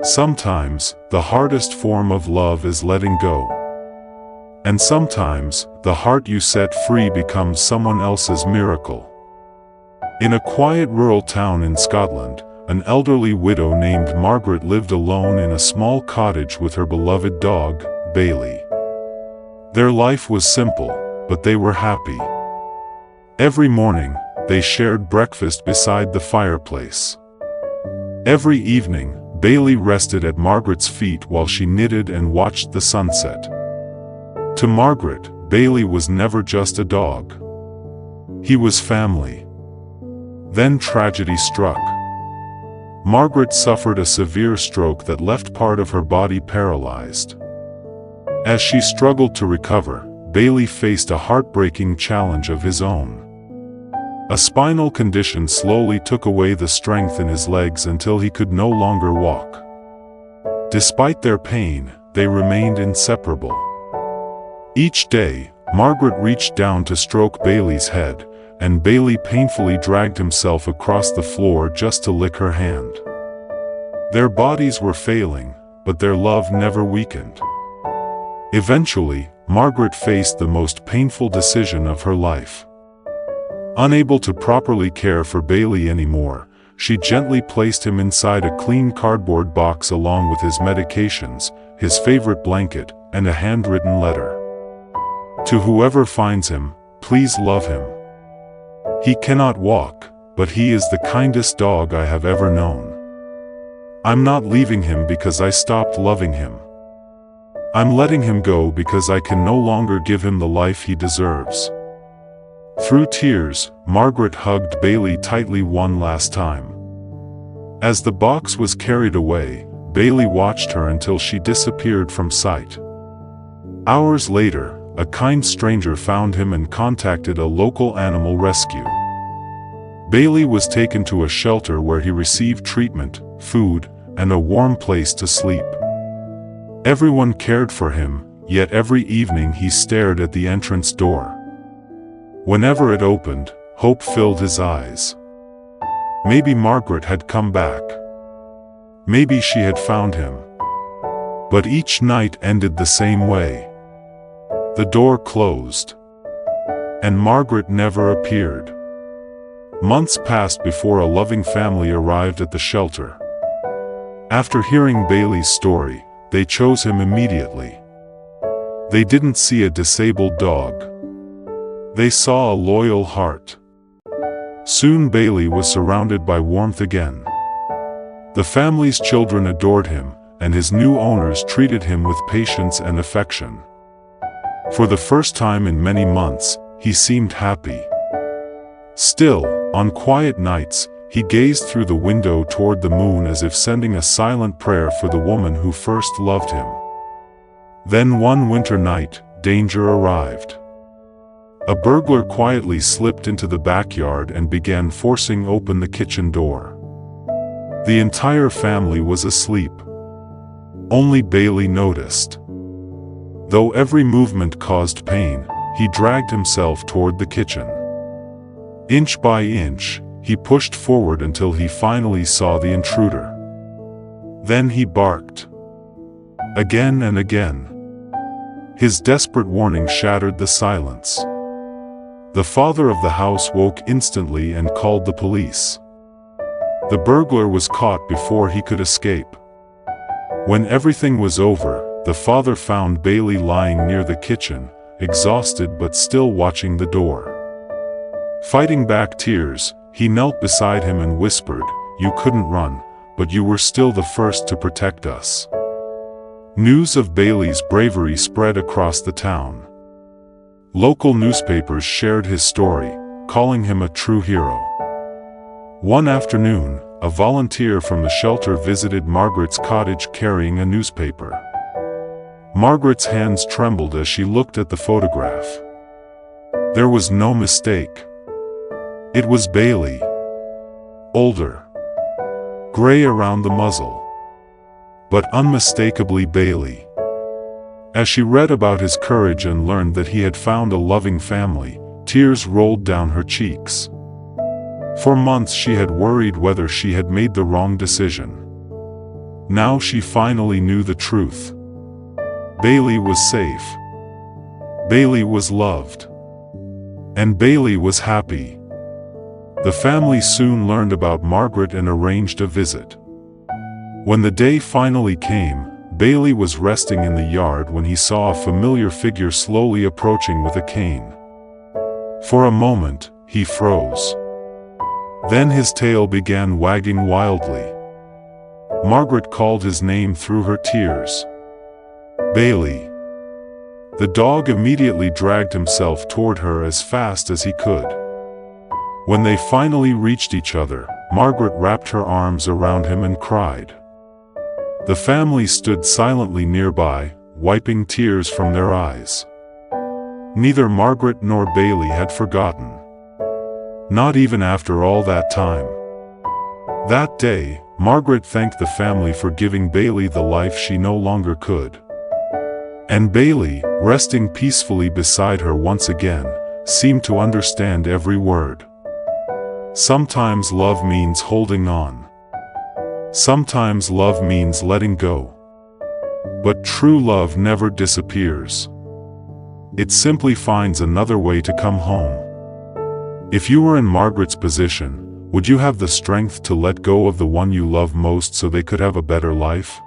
Sometimes, the hardest form of love is letting go. And sometimes, the heart you set free becomes someone else's miracle. In a quiet rural town in Scotland, an elderly widow named Margaret lived alone in a small cottage with her beloved dog, Bailey. Their life was simple, but they were happy. Every morning, they shared breakfast beside the fireplace. Every evening, Bailey rested at Margaret's feet while she knitted and watched the sunset. To Margaret, Bailey was never just a dog. He was family. Then tragedy struck. Margaret suffered a severe stroke that left part of her body paralyzed. As she struggled to recover, Bailey faced a heartbreaking challenge of his own. A spinal condition slowly took away the strength in his legs until he could no longer walk. Despite their pain, they remained inseparable. Each day, Margaret reached down to stroke Bailey's head, and Bailey painfully dragged himself across the floor just to lick her hand. Their bodies were failing, but their love never weakened. Eventually, Margaret faced the most painful decision of her life. Unable to properly care for Bailey anymore, she gently placed him inside a clean cardboard box along with his medications, his favorite blanket, and a handwritten letter. To whoever finds him, please love him. He cannot walk, but he is the kindest dog I have ever known. I'm not leaving him because I stopped loving him. I'm letting him go because I can no longer give him the life he deserves. Through tears, Margaret hugged Bailey tightly one last time. As the box was carried away, Bailey watched her until she disappeared from sight. Hours later, a kind stranger found him and contacted a local animal rescue. Bailey was taken to a shelter where he received treatment, food, and a warm place to sleep. Everyone cared for him, yet every evening he stared at the entrance door. Whenever it opened, hope filled his eyes. Maybe Margaret had come back. Maybe she had found him. But each night ended the same way. The door closed. And Margaret never appeared. Months passed before a loving family arrived at the shelter. After hearing Bailey's story, they chose him immediately. They didn't see a disabled dog. They saw a loyal heart. Soon Bailey was surrounded by warmth again. The family's children adored him, and his new owners treated him with patience and affection. For the first time in many months, he seemed happy. Still, on quiet nights, he gazed through the window toward the moon as if sending a silent prayer for the woman who first loved him. Then one winter night, danger arrived. A burglar quietly slipped into the backyard and began forcing open the kitchen door. The entire family was asleep. Only Bailey noticed. Though every movement caused pain, he dragged himself toward the kitchen. Inch by inch, he pushed forward until he finally saw the intruder. Then he barked. Again and again. His desperate warning shattered the silence. The father of the house woke instantly and called the police. The burglar was caught before he could escape. When everything was over, the father found Bailey lying near the kitchen, exhausted but still watching the door. Fighting back tears, he knelt beside him and whispered, "You couldn't run, but you were still the first to protect us." News of Bailey's bravery spread across the town. Local newspapers shared his story, calling him a true hero. One afternoon, a volunteer from the shelter visited Margaret's cottage carrying a newspaper. Margaret's hands trembled as she looked at the photograph. There was no mistake. It was Bailey. Older. Gray around the muzzle. But unmistakably Bailey. As she read about his courage and learned that he had found a loving family, tears rolled down her cheeks. For months she had worried whether she had made the wrong decision. Now she finally knew the truth. Bailey was safe. Bailey was loved. And Bailey was happy. The family soon learned about Margaret and arranged a visit. When the day finally came, Bailey was resting in the yard when he saw a familiar figure slowly approaching with a cane. For a moment, he froze. Then his tail began wagging wildly. Margaret called his name through her tears. Bailey. The dog immediately dragged himself toward her as fast as he could. When they finally reached each other, Margaret wrapped her arms around him and cried. The family stood silently nearby, wiping tears from their eyes. Neither Margaret nor Bailey had forgotten. Not even after all that time. That day, Margaret thanked the family for giving Bailey the life she no longer could. And Bailey, resting peacefully beside her once again, seemed to understand every word. Sometimes love means holding on. Sometimes love means letting go. But true love never disappears. It simply finds another way to come home. If you were in Margaret's position, would you have the strength to let go of the one you love most so they could have a better life?